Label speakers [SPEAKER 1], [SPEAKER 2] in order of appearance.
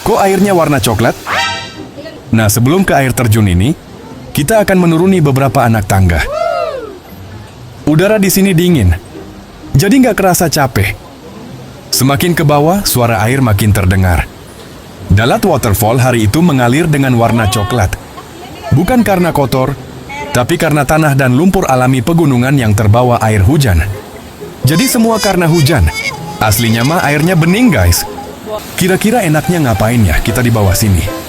[SPEAKER 1] Kok airnya warna coklat? Nah, sebelum ke air terjun ini, kita akan menuruni beberapa anak tangga. Udara di sini dingin, jadi nggak kerasa capek. Semakin ke bawah, suara air makin terdengar. Dalat Waterfall hari itu mengalir dengan warna coklat. Bukan karena kotor, tapi karena tanah dan lumpur alami pegunungan yang terbawa air hujan. Jadi semua karena hujan. Aslinya mah airnya bening, guys. Kira-kira enaknya ngapain ya kita di bawah sini?